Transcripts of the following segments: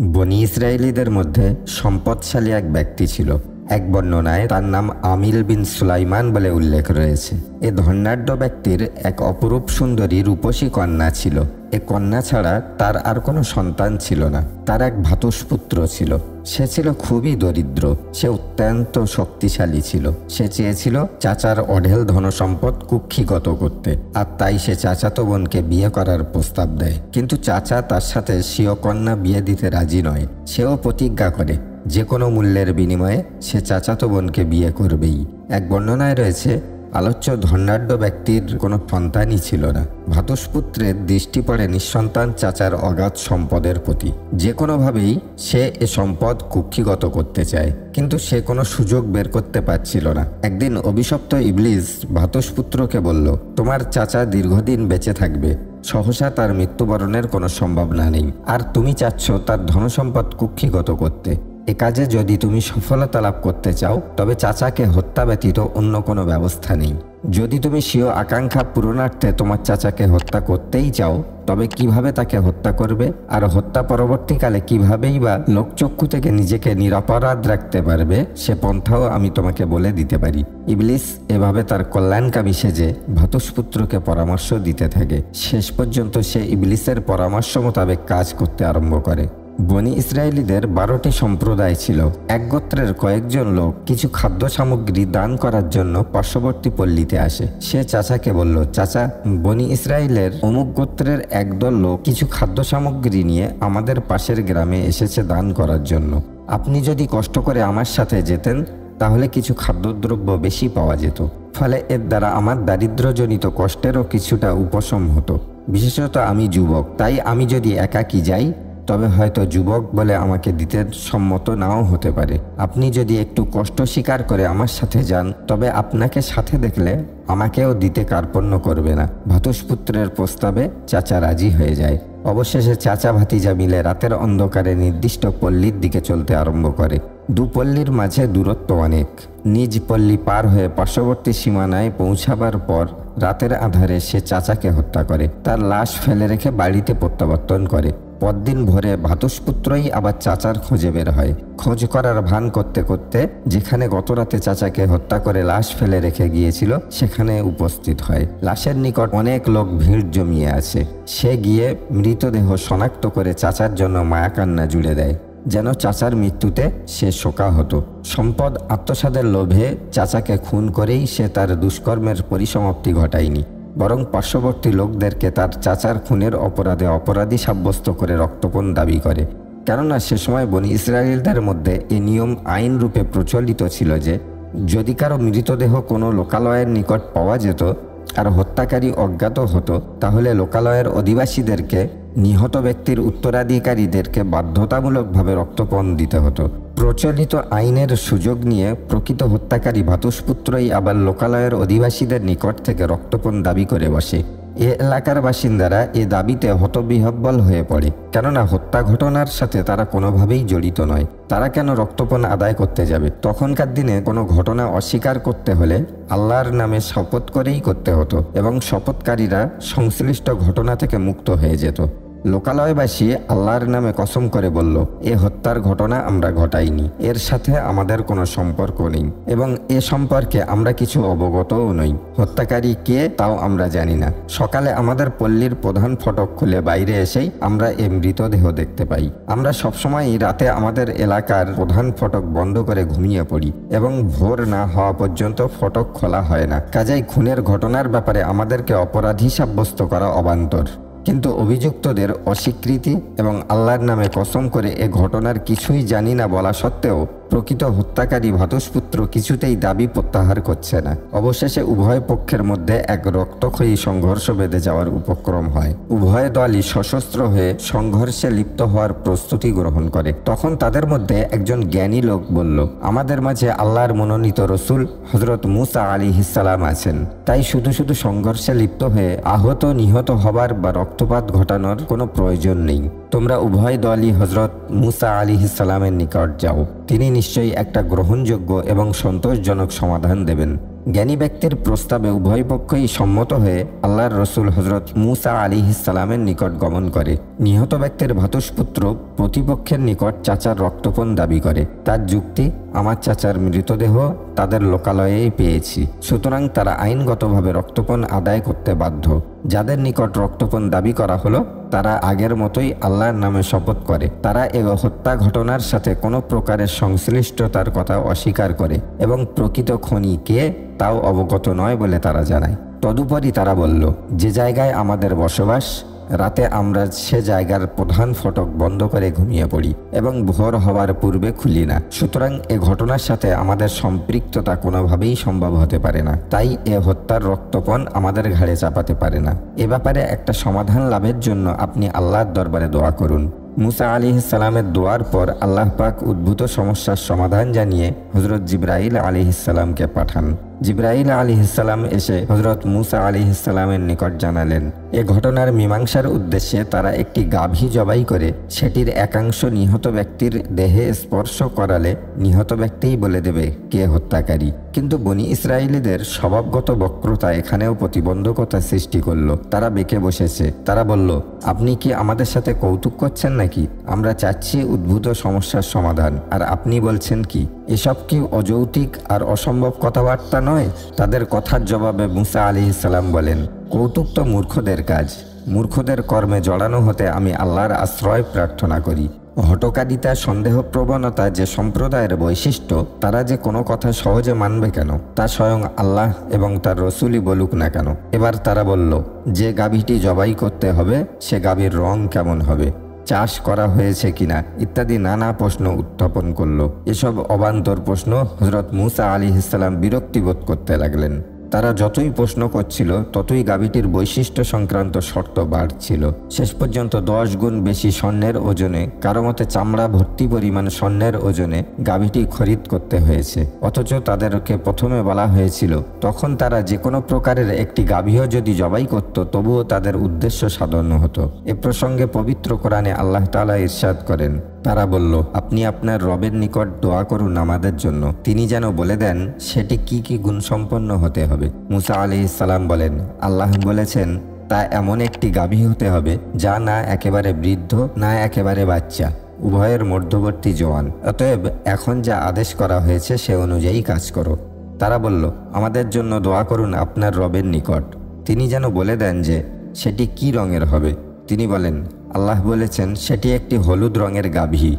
বনি ইসরায়েলীদের মধ্যে সম্পদশালী এক ব্যক্তি ছিল। এক বর্ণনায় তার নাম আমিল বিন সুলাইমান বলে উল্লেখ রয়েছে। এ ধনাঢ্য ব্যক্তির এক অপরূপ সুন্দরী রূপসী কন্যা ছিল। এ কন্যা ছাড়া তার আর কোনো সন্তান ছিল না। তার এক ভ্রাতুষ্পুত্র ছিল। সে ছিল খুবই দরিদ্র। সে অত্যন্ত শক্তিশালী ছিল। সে চেয়েছিল চাচার অঢেল ধনসম্পদ কুক্ষিগত করতে, আর তাই সে চাচাতো বোনকে বিয়ে করার প্রস্তাব দেয়। কিন্তু চাচা তার সাথে স্বীয় কন্যা বিয়ে দিতে রাজি নয়। সেও প্রতিজ্ঞা করে যে কোনো মূল্যের বিনিময়ে সে চাচাতো বোনকে বিয়ে করবেই। এক বর্ণনায় রয়েছে আলোচ্য ধনাঢ্য ব্যক্তির কোনো সন্তানই ছিল না। ভ্রাতুষ্পুত্রের দৃষ্টি পড়ে নিঃসন্তান চাচার অগাধ সম্পদের প্রতি। যে কোনোভাবেই সে এ সম্পদ কুক্ষিগত করতে চায়, কিন্তু সে কোনো সুযোগ বের করতে পারছিল না। একদিন অভিশপ্ত ইবলিস ভ্রাতুষ্পুত্রকে বলল, তোমার চাচা দীর্ঘদিন বেঁচে থাকবে, সহসা তার মৃত্যুবরণের কোনো সম্ভাবনা নেই, আর তুমি চাচ্ছ তার ধনসম্পদ কুক্ষিগত করতে। এ কাজে যদি তুমি সফলতা লাভ করতে চাও, তবে চাচাকে হত্যা ব্যতীত অন্য কোনো ব্যবস্থা নেই। যদি তুমি স্বীয় আকাঙ্ক্ষা পূরণার্থে তোমার চাচাকে হত্যা করতেই চাও, তবে কিভাবে তাকে হত্যা করবে, আর হত্যা পরবর্তীকালে কিভাবেই বা লোকচক্ষু থেকে নিজেকে নিরপরাধ রাখতে পারবে, সে পন্থাও আমি তোমাকে বলে দিতে পারি। ইবলিস এভাবে তার কল্যাণকামী সেজে ভ্রাতুষ্পুত্রকে পরামর্শ দিতে থাকে। শেষ পর্যন্ত সে ইবলিসের পরামর্শ মোতাবেক কাজ করতে আরম্ভ করে। বনি ইসরায়েলীদের 12টি সম্প্রদায় ছিল। এক গোত্রের কয়েকজন লোক কিছু খাদ্য সামগ্রী দান করার জন্য পার্শ্ববর্তী পল্লীতে আসে। সে চাচাকে বলল, চাচা, বনি ইসরায়েলের অমুক গোত্রের একদল লোক কিছু খাদ্য সামগ্রী নিয়ে আমাদের পাশের গ্রামে এসেছে দান করার জন্য। আপনি যদি কষ্ট করে আমার সাথে যেতেন, তাহলে কিছু খাদ্যদ্রব্য বেশি পাওয়া যেত। ফলে এর দ্বারা আমার দারিদ্র্যজনিত কষ্টেরও কিছুটা উপশম হতো। বিশেষত আমি যুবক, তাই আমি যদি একাকী যাই, তবে হয়তো যুবক বলে আমাকে দিতে সম্মত নাও হতে পারে। আপনি যদি একটু কষ্ট স্বীকার করে আমার সাথে যান, তবে আপনাকে সাথে দেখলে আমাকেও দিতে কার্পণ্য করবে না। ভ্রাতুষ্পুত্রের প্রস্তাবে চাচা রাজি হয়ে যায়। অবশেষে চাচা ভাতিজা মিলে রাতের অন্ধকারে নির্দিষ্ট পল্লীর দিকে চলতে আরম্ভ করে। দু পল্লীর মাঝে দূরত্ব অনেক। নিজ পল্লী পার হয়ে পার্শ্ববর্তী সীমানায় পৌঁছাবার পর রাতের আধারে সে চাচাকে হত্যা করে। তার লাশ ফেলে রেখে বাড়িতে প্রত্যাবর্তন করে। পরদিন ভোরে ভ্রাতুষ্পুত্রই আবার চাচার খোঁজে বের হয়। খোঁজ করার ভান করতে করতে যেখানে গতরাতে চাচাকে হত্যা করে লাশ ফেলে রেখে গিয়েছিল, সেখানে উপস্থিত হয়। লাশের নিকট অনেক লোক ভিড় জমিয়ে আছে। সে গিয়ে মৃতদেহ শনাক্ত করে চাচার জন্য মায়াকান্না জুড়ে দেয়, যেন চাচার মৃত্যুতে সে শোকাহত। সম্পদ আত্মসাদের লোভে চাচাকে খুন করেই সে তার দুষ্কর্মের পরিসমাপ্তি ঘটায়নি, বরং পার্শ্ববর্তী লোকদেরকে তার চাচার খুনের অপরাধে অপরাধী সাব্যস্ত করে রক্তপণ দাবি করে। কেননা সে সময় বনি ইসরায়েলদের মধ্যে এ নিয়ম আইন রূপে প্রচলিত ছিল যে, যদি কারো মৃতদেহ কোনো লোকালয়ের নিকট পাওয়া যেত আর হত্যাকারী অজ্ঞাত হতো, তাহলে লোকালয়ের অধিবাসীদেরকে নিহত ব্যক্তির উত্তরাধিকারীদেরকে বাধ্যতামূলকভাবে রক্তপণ দিতে হতো। প্রচলিত আইনের সুযোগ নিয়ে প্রকৃত হত্যাকারী ভ্রাতুষ্পুত্রই আবার লোকালয়ের অধিবাসীদের নিকট থেকে রক্তপণ দাবি করে বসে। এ এলাকার বাসিন্দারা এ দাবিতে হতবিহ্বল হয়ে পড়ে, কেননা হত্যা ঘটনার সাথে তারা কোনোভাবেই জড়িত নয়। তারা কেন রক্তপণ আদায় করতে যাবে? তখনকার দিনে কোনো ঘটনা অস্বীকার করতে হলে আল্লাহর নামে শপথ করেই করতে হতো, এবং শপথকারীরা সংশ্লিষ্ট ঘটনা থেকে মুক্ত হয়ে যেত। লোকালয়বাসী আল্লাহর নামে কসম করে বলল, এ হত্যার ঘটনা আমরা ঘটাইনি, এর সাথে আমাদের কোনো সম্পর্ক নেই, এবং এ সম্পর্কে আমরা কিছু অবগতও নই। হত্যাকারী কে তাও আমরা জানি না। সকালে আমাদের পল্লীর প্রধান ফটক খুলে বাইরে এসেই আমরা এ মৃতদেহ দেখতে পাই। আমরা সবসময়ই রাতে আমাদের এলাকার প্রধান ফটক বন্ধ করে ঘুমিয়ে পড়ি, এবং ভোর না হওয়া পর্যন্ত ফটক খোলা হয় না। কাজেই খুনের ঘটনার ব্যাপারে আমাদেরকে অপরাধী সাব্যস্ত করা অবান্তর। কিন্তু অভিযুক্তদের অস্বীকৃতি এবং আল্লাহর নামে কসম করে এ ঘটনার কিছুই জানি না বলা সত্ত্বেও প্রকৃত হত্যাকারী ভ্রাতুষ্পুত্র কিছুতেই দাবি প্রত্যাহার করছে না। অবশেষে উভয় পক্ষের মধ্যে এক রক্তক্ষয়ী সংঘর্ষ বেঁধে যাওয়ার উপক্রম হয়। উভয় দলই সশস্ত্র হয়ে সংঘর্ষে লিপ্ত হওয়ার প্রস্তুতি গ্রহণ করে। তখন তাদের মধ্যে একজন জ্ঞানী লোক বলল, আমাদের মাঝে আল্লাহর মনোনীত রসুল হযরত মূসা আলাইহিস সালাম আছেন, তাই শুধু শুধু সংঘর্ষে লিপ্ত হয়ে আহত নিহত হবার বা রক্তপাত ঘটানোর কোনো প্রয়োজন নেই। তোমরা উভয় দলই হযরত মূসা আলাইহিস সালামের নিকট যাও, তিনি নিশ্চয়ই একটা গ্রহণযোগ্য এবং সন্তোষজনক সমাধান দেবেন। জ্ঞানী ব্যক্তির প্রস্তাবে উভয় পক্ষই সম্মত হয়ে আল্লাহর রসুল হজরত মুসা আলাইহিসসালামের নিকট গমন করে। নিহত ব্যক্তির ভ্রাতুষ্পুত্র প্রতিপক্ষের নিকট চাচার রক্তপণ দাবি করে। তার যুক্তি, আমার চাচার মৃতদেহ তাদের লোকালয়েই পেয়েছি, সুতরাং তারা আইনগতভাবে রক্তপণ আদায় করতে বাধ্য। যাদের নিকট রক্তপণ দাবি করা হলো তারা আগের মতোই আল্লাহর নামে শপথ করে। তারা এ হত্যা ঘটনার সাথে কোনো প্রকারের সংশ্লিষ্টতার কথা অস্বীকার করে এবং প্রকৃত খনি কে তাও অবগত নয় বলে তারা জানায়। তদুপরি তারা বলল, যে জায়গায় আমাদের বসবাস, রাতে আমরা সে জায়গার প্রধান ফটক বন্ধ করে ঘুমিয়ে পড়ি এবং ভোর হওয়ার পূর্বে খুলি না। সুতরাং এ ঘটনার সাথে আমাদের সম্পৃক্ততা কোনোভাবেই সম্ভব হতে পারে না, তাই এ হত্যার রক্তপণ আমাদের ঘাড়ে চাপাতে পারে না। এ ব্যাপারে একটা সমাধান লাভের জন্য আপনি আল্লাহর দরবারে দোয়া করুন। মুসা আলাইহিসসালামের দোয়ার পর আল্লাহ পাক উদ্ভূত সমস্যার সমাধান জানিয়ে হজরত জিবরাইল আলাইহিসসালামকে পাঠান। জিবরাইল আলাইহিসসালাম এসে হজরত মুসা আলাইহিসসালামের নিকট জানালেন, এ ঘটনার মীমাংসার উদ্দেশ্যে তারা একটি গাভী জবাই করে সেটির একাংশ নিহত ব্যক্তির দেহে স্পর্শ করালে নিহত ব্যক্তিই বলে দেবে কে হত্যাকারী। কিন্তু বনি ইসরায়েলিদের স্বভাবগত বক্রতা এখানেও প্রতিবন্ধকতা সৃষ্টি করল। তারা বেঁকে বসেছে। তারা বলল, আপনি কি আমাদের সাথে কৌতুক করছেন নাকি? আমরা চাচ্ছি উদ্ভূত সমস্যার সমাধান, আর আপনি বলছেন কি এসব কি অযৌক্তিক আর অসম্ভব কথাবার্তা নয়? তাদের কথার জবাবে মুসা আলাইহিসসালাম বলেন, কৌতুক তো মূর্খদের কাজ। মূর্খদের কর্মে জড়ানো হতে আমি আল্লাহর আশ্রয় প্রার্থনা করি। হটকারিতা, সন্দেহ প্রবণতা যে সম্প্রদায়ের বৈশিষ্ট্য, তারা যে কোনো কথা সহজে মানবে কেন, তা স্বয়ং আল্লাহ এবং তার রসুলই বলুক না কেন। এবার তারা বলল, যে গাভীটি জবাই করতে হবে সে গাভীর রং কেমন হবে, চাষ করা হয়েছে কিনা ইত্যাদি নানা প্রশ্ন উত্থাপন করল। এসব অবান্তর প্রশ্ন হজরত মুসা আলাইহিসসালাম বিরক্তিবোধ করতে লাগলেন। তারা যতই প্রশ্ন করছিল ততই গাভীটির বৈশিষ্ট্য সংক্রান্ত শর্ত বাড়ছিল। শেষ পর্যন্ত 10 গুণ বেশি স্বর্ণের ওজনে, কারো মতে চামড়া ভর্তি পরিমাণ স্বর্ণের ওজনে গাভীটি খরিদ করতে হয়েছে। অথচ তাদেরকে প্রথমে বলা হয়েছিল তখন তারা যে কোনো প্রকারের একটি গাভীও যদি জবাই করত তবুও তাদের উদ্দেশ্য সাধন হতো। এ প্রসঙ্গে পবিত্র কোরআনে আল্লাহ তাআলা ইরশাদ করেন, তারা বলল, আপনি আপনার রবের নিকট দোয়া করুন আমাদের জন্য, তিনি যেন বলে দেন সেটি কি কি গুণসম্পন্ন হতে হবে। মুসা আলাইহিসসালাম বলেন, আল্লাহ বলেছেন তা এমন একটি গাভী হতে হবে যা না একেবারে বৃদ্ধ না একেবারে বাচ্চা, উভয়ের মধ্যবর্তী জওয়ান। অতএব এখন যা আদেশ করা হয়েছে সে অনুযায়ী কাজ করো। তারা বলল, আমাদের জন্য দোয়া করুন আপনার রবের নিকট, তিনি যেন বলে দেন যে সেটি কি রঙের হবে। তিনি বলেন, আল্লাহ বলেছেন সেটি একটি হলুদ রঙের গাভী,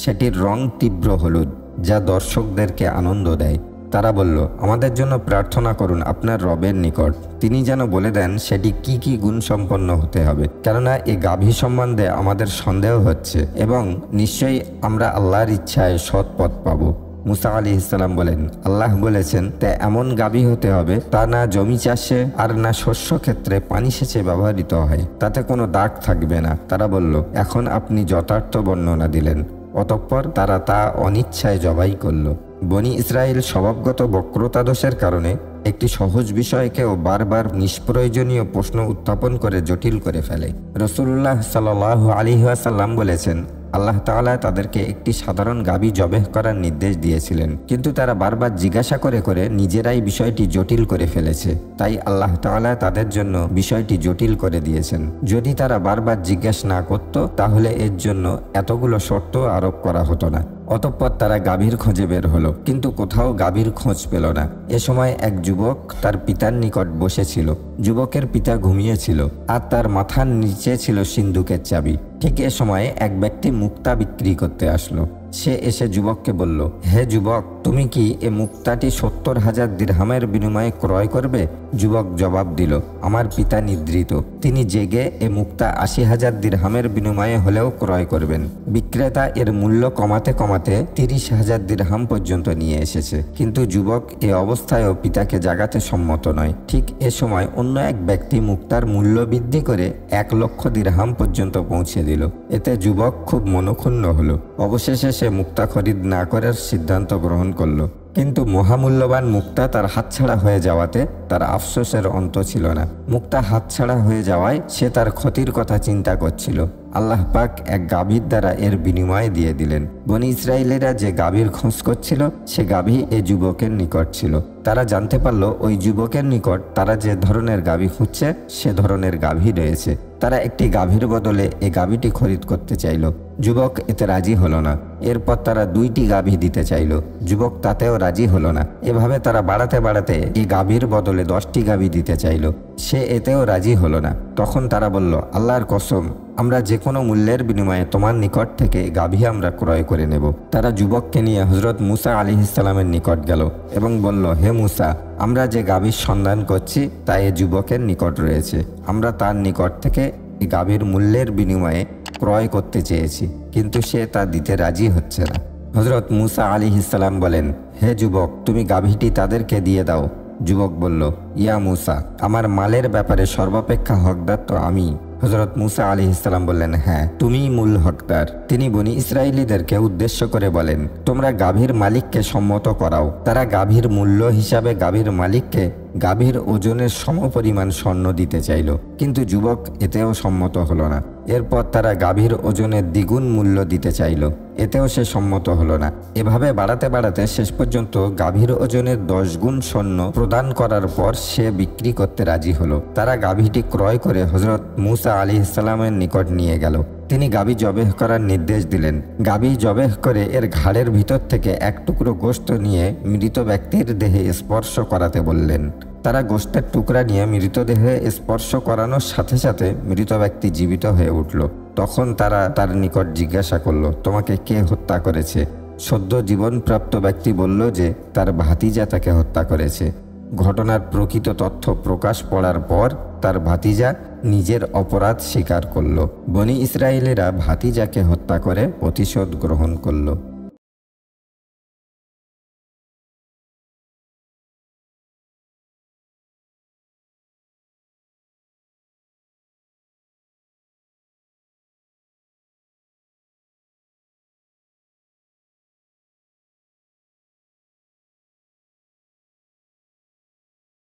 সেটির রং তীব্র হলুদ, যা দর্শকদেরকে আনন্দ দেয়। তারা বলল, আমাদের জন্য প্রার্থনা করুন আপনার রবের নিকট, তিনি যেন বলে দেন সেটি কি কি গুণ সম্পন্ন হতে হবে, কেননা এই গাভী সম্বন্ধে আমাদের সন্দেহ হচ্ছে এবং নিশ্চয়ই আমরা আল্লাহর ইচ্ছায় সৎ পথ পাবো। মুসা আলাইহিসসালাম বলেন, আল্লাহ বলেছেন তা এমন গাভী হতে হবে তা না জমি চাষে আর না শস্য ক্ষেত্রে পানি সেচে ব্যবহৃত হয়, তাতে কোনো দাগ থাকবে না। তারা বলল, এখন আপনি যথার্থ বর্ণনা দিলেন। অতঃপর তারা তা অনিচ্ছায় জবাই করল। বনি ইসরায়েল স্বভাবগত বক্রতা দোষের কারণে একটি সহজ বিষয়কেও বারবার নিষ্প্রয়োজনীয় প্রশ্ন উত্থাপন করে জটিল করে ফেলে। রাসূলুল্লাহ সাল্লাল্লাহু আলাইহি ওয়াসাল্লাম বলেছেন, আল্লাহ তাআলা তাদেরকে একটি সাধারণ গাভী জবেহ করার নির্দেশ দিয়েছিলেন, কিন্তু তারা বারবার জিজ্ঞাসা করে করে নিজেরাই বিষয়টি জটিল করে ফেলেছে। তাই আল্লাহ তাআলা তাদের জন্য বিষয়টি জটিল করে দিয়েছেন। যদি তারা বারবার জিজ্ঞাসা না করত তাহলে এর জন্য এতগুলো শর্ত আরোপ করা হতো না। অতঃপর তারা গাভীর খোঁজে বের হলো, কিন্তু কোথাও গাভীর খোঁজ পেল না। এ সময় এক যুবক তার পিতার নিকট বসেছিল। যুবকের পিতা ঘুমিয়েছিল আর তার মাথার নিচে ছিল সিন্দুকের চাবি। ঠিক এ সময়ে এক ব্যক্তি মুক্তা বিক্রি করতে আসলো। সে এসে যুবককে বলল, হে যুবক, তুমি কি এ মুক্তাটি 70,000 দিরহামের বিনিময়ে ক্রয় করবে? যুবক জবাব দিল, আমার পিতা নিদ্রিত, তিনি জেগে এ মুক্তা 80,000 দিরহামের বিনিময়ে হলেও ক্রয় করবেন। বিক্রেতা এর মূল্য কমাতে কমাতে 30,000 দিরহাম পর্যন্ত নিয়ে এসেছে, কিন্তু যুবক এ অবস্থায়ও পিতাকে জাগাতে সম্মত নয়। ঠিক এ সময় অন্য এক ব্যক্তি মুক্তার মূল্য বৃদ্ধি করে 1,00,000 দিরহাম পর্যন্ত পৌঁছে দিল। এতে যুবক খুব মনক্ষুণ্ণ হলো। অবশেষে সে মুক্তা খরিদ না করার সিদ্ধান্ত গ্রহণ করলো। কিন্তু মহামূল্যবান মুক্তা তার হাতছাড়া হয়ে যাওয়াতে তার আফসোসের অন্ত ছিল না। মুক্তা হাতছাড়া হয়ে যাওয়ায় সে তার ক্ষতির কথা চিন্তা করছিল। আল্লাহ পাক এক গাভীর দ্বারা এর বিনিময় দিয়ে দিলেন। বনি ইসরায়েলেরা যে গাভীর খোঁজ করছিল সে গাভী এ যুবকের নিকট ছিল। তারা জানতে পারল ওই যুবকের নিকট তারা যে ধরনের গাভী খুঁজছে সে ধরনের গাভী রয়েছে। তারা একটি গাভীর বদলে এই গাভীটি খরিদ করতে চাইল। যুবক এতে রাজি হলো না। এরপর তারা 2টি গাভী দিতে চাইল। যুবক তাতেও রাজি হলো না। এভাবে তারা বাড়াতে বাড়াতে এই গাভীর বদলে 10টি গাভী দিতে চাইল। সে এতেও রাজি হলো না। তখন তারা বলল, আল্লাহর কসম, আমরা যে কোনো মূল্যের বিনিময়ে তোমার নিকট থেকে গাভী আমরা ক্রয় করে নেব। তারা যুবককে নিয়ে হযরত মুসা আলাইহিসসালামের নিকট গেল এবং বলল, হে মুসা, আমরা যে গাভীর সন্ধান করছি তা এ যুবকের নিকট রয়েছে। আমরা তার নিকট থেকে এই গাভীর মূল্যের বিনিময়ে ক্রয় করতে চেয়েছি, কিন্তু সে তা দিতে রাজি হচ্ছে না। হযরত মুসা আলাইহিসসালাম বলেন, হে যুবক, তুমি গাভীটি তাদেরকে দিয়ে দাও। যুবক বলল, ইয়া মুসা, আমার মালের ব্যাপারে সর্বাপেক্ষা হকদার তো আমি। হযরত মুসা আলাইহিসসালাম বললেন, হ্যাঁ, তুমিই মূল হকদার। তিনি বনি ইসরায়েলীদেরকে উদ্দেশ্য করে বলেন, তোমরা গাভীর মালিককে সম্মত করাও। তারা গাভীর মূল্য হিসাবে গাভীর মালিককে গাভীর ওজনের সমপরিমাণ স্বর্ণ দিতে চাইল, কিন্তু যুবক এতেও সম্মত হলো না। এরপর তারা গাভীর ওজনের দ্বিগুণ মূল্য দিতে চাইল, এতেও সে সম্মত হলো না। এভাবে বাড়াতে বাড়াতে শেষ পর্যন্ত গাভীর ওজনের 10 গুণ স্বর্ণ প্রদান করার পর সে বিক্রি করতে রাজি হলো। তারা গাভীটি ক্রয় করে হযরত মুসা আলাইহিসসালামের নিকট নিয়ে গেল। তিনি গাভী জবেহ করার নির্দেশ দিলেন। গাভী জবেহ করে এর ঘাড়ের ভিতর থেকে এক টুকরো গোশত নিয়ে মৃত ব্যক্তির দেহে স্পর্শ করাতে বললেন। তারা গোশতের টুকরা নিয়ে মৃতদেহে স্পর্শ করানোর সাথে সাথে মৃত ব্যক্তি জীবিত হয়ে উঠল। তখন তারা তার নিকট জিজ্ঞাসা করল, তোমাকে কে হত্যা করেছে? সদ্য জীবনপ্রাপ্ত ব্যক্তি বলল যে তার ভাতিজা তাকে হত্যা করেছে। ঘটনার প্রকৃত তথ্য প্রকাশ পড়ার পর তার ভাতিজা নিজের অপরাধ স্বীকার করল। বনি ইসরায়েলেরা ভাতিজাকে হত্যা করে প্রতিশোধ গ্রহণ করল।